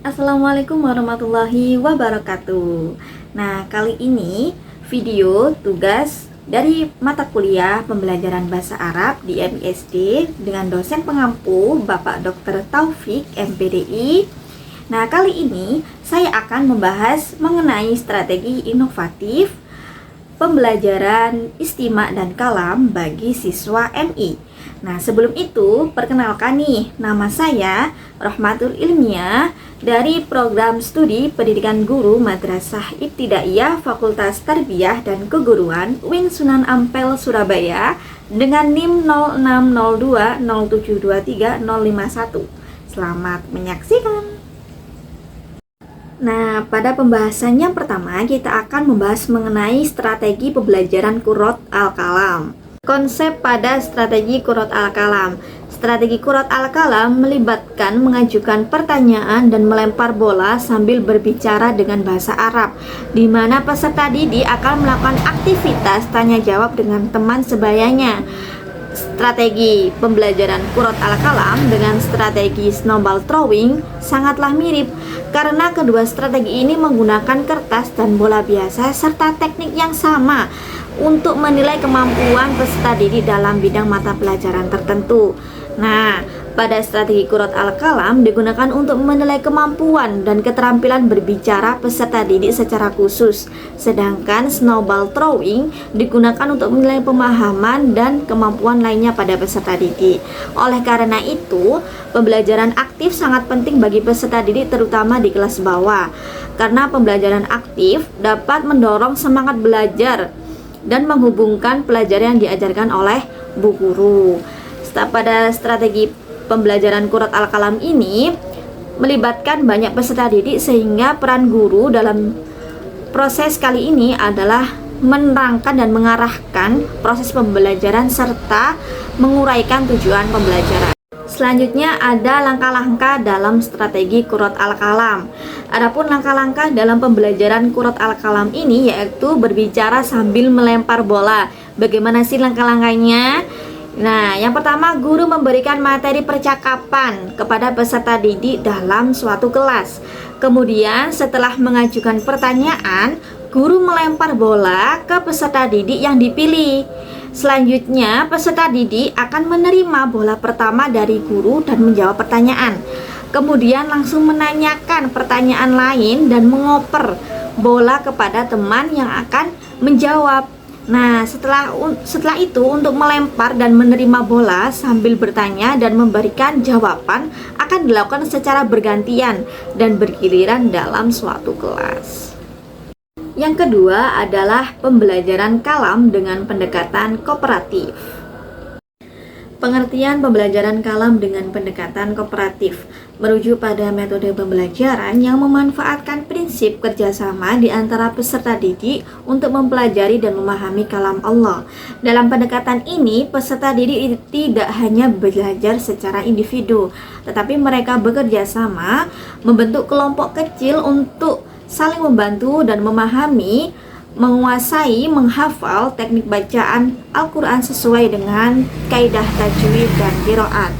Assalamualaikum warahmatullahi wabarakatuh. Nah, kali ini video tugas dari mata kuliah pembelajaran bahasa Arab di MISD dengan dosen pengampu Bapak Dr. Taufik MPDI. Nah, kali ini saya akan membahas mengenai strategi inovatif pembelajaran istimak dan kalam bagi siswa MI. Nah, sebelum itu, perkenalkan nih, nama saya Rohmatul Ilmiah dari program studi pendidikan guru Madrasah Ibtidaiyah Fakultas Tarbiyah dan Keguruan UIN Sunan Ampel Surabaya dengan NIM 0602072351. Selamat menyaksikan. Nah, pada pembahasan yang pertama kita akan membahas mengenai strategi pembelajaran Qurrat Al-Kalam. Konsep pada strategi Qurrat Al-Kalam. Strategi Qurrat Al-Kalam melibatkan mengajukan pertanyaan dan melempar bola sambil berbicara dengan bahasa Arab, di mana peserta didik akan melakukan aktivitas tanya jawab dengan teman sebayanya. Strategi pembelajaran Qurrat Al-Kalam dengan strategi snowball throwing sangatlah mirip karena kedua strategi ini menggunakan kertas dan bola biasa serta teknik yang sama untuk menilai kemampuan peserta didik dalam bidang mata pelajaran tertentu. Nah, pada strategi Qurrat Al-Kalam digunakan untuk menilai kemampuan dan keterampilan berbicara peserta didik secara khusus, sedangkan snowball throwing digunakan untuk menilai pemahaman dan kemampuan lainnya pada peserta didik. Oleh karena itu, pembelajaran aktif sangat penting bagi peserta didik terutama di kelas bawah, karena pembelajaran aktif dapat mendorong semangat belajar dan menghubungkan pelajaran yang diajarkan oleh bu guru. Pada strategi pembelajaran Qurrat Al-Kalam ini melibatkan banyak peserta didik sehingga peran guru dalam proses kali ini adalah menerangkan dan mengarahkan proses pembelajaran serta menguraikan tujuan pembelajaran. Selanjutnya ada langkah-langkah dalam strategi Qurrat Al-Kalam. Adapun langkah-langkah dalam pembelajaran Qurrat Al-Kalam ini yaitu berbicara sambil melempar bola. Bagaimana sih langkah-langkahnya? Nah, yang pertama, guru memberikan materi percakapan kepada peserta didik dalam suatu kelas. Kemudian setelah mengajukan pertanyaan, guru melempar bola ke peserta didik yang dipilih. Selanjutnya, peserta didik akan menerima bola pertama dari guru dan menjawab pertanyaan. Kemudian langsung menanyakan pertanyaan lain dan mengoper bola kepada teman yang akan menjawab. Nah, setelah itu untuk melempar dan menerima bola sambil bertanya dan memberikan jawaban akan dilakukan secara bergantian dan bergiliran dalam suatu kelas. Yang kedua adalah pembelajaran kalam dengan pendekatan kooperatif. Pengertian pembelajaran kalam dengan pendekatan kooperatif merujuk pada metode pembelajaran yang memanfaatkan prinsip kerjasama di antara peserta didik untuk mempelajari dan memahami kalam Allah. Dalam pendekatan ini, peserta didik tidak hanya belajar secara individu, tetapi mereka bekerja sama, membentuk kelompok kecil untuk saling membantu dan memahami, menguasai, menghafal teknik bacaan Al-Quran sesuai dengan kaidah tajwid dan qiraat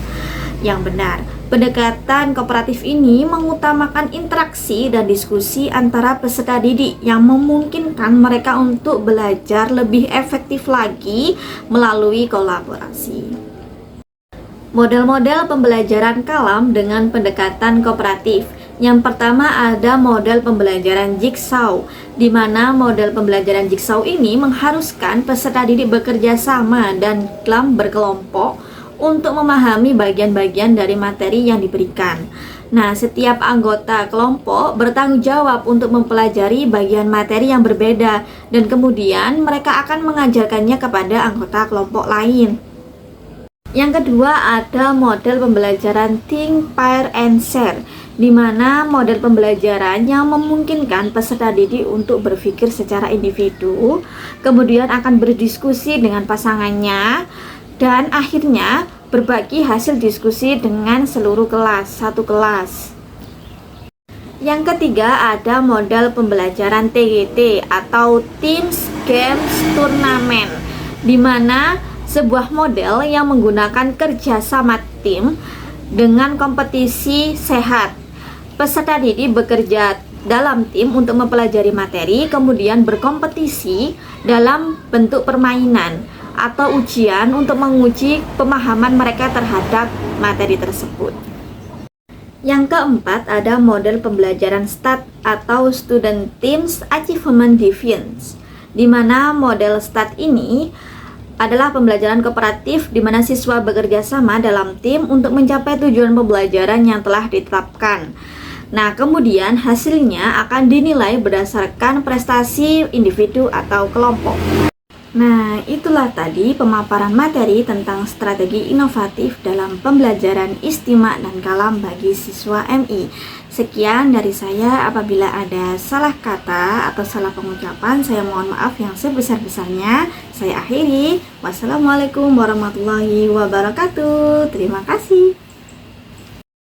yang benar. Pendekatan kooperatif ini mengutamakan interaksi dan diskusi antara peserta didik yang memungkinkan mereka untuk belajar lebih efektif lagi melalui kolaborasi. Model-model pembelajaran kalam dengan pendekatan kooperatif. Yang pertama ada model pembelajaran jigsaw, di mana model pembelajaran jigsaw ini mengharuskan peserta didik bekerja sama dan dalam berkelompok untuk memahami bagian-bagian dari materi yang diberikan. Nah, setiap anggota kelompok bertanggung jawab untuk mempelajari bagian materi yang berbeda dan kemudian mereka akan mengajarkannya kepada anggota kelompok lain. Yang kedua ada model pembelajaran think, pair, and share, di mana model pembelajaran yang memungkinkan peserta didik untuk berpikir secara individu, kemudian akan berdiskusi dengan pasangannya, dan akhirnya berbagi hasil diskusi dengan seluruh kelas, satu kelas. Yang ketiga ada model pembelajaran TGT atau Teams Games Tournament, di mana sebuah model yang menggunakan kerjasama tim dengan kompetisi sehat. Peserta didik bekerja dalam tim untuk mempelajari materi, kemudian berkompetisi dalam bentuk permainan atau ujian untuk menguji pemahaman mereka terhadap materi tersebut. Yang keempat, ada model pembelajaran STAT atau Student Teams Achievement Divisions, di mana model STAT ini adalah pembelajaran kooperatif di mana siswa bekerja sama dalam tim untuk mencapai tujuan pembelajaran yang telah ditetapkan. Nah, kemudian hasilnya akan dinilai berdasarkan prestasi individu atau kelompok. Nah, itulah tadi pemaparan materi tentang strategi inovatif dalam pembelajaran istimak dan kalam bagi siswa MI. Sekian dari saya. Apabila ada salah kata atau salah pengucapan, saya mohon maaf yang sebesar-besarnya. Saya akhiri. Wassalamualaikum warahmatullahi wabarakatuh. Terima kasih.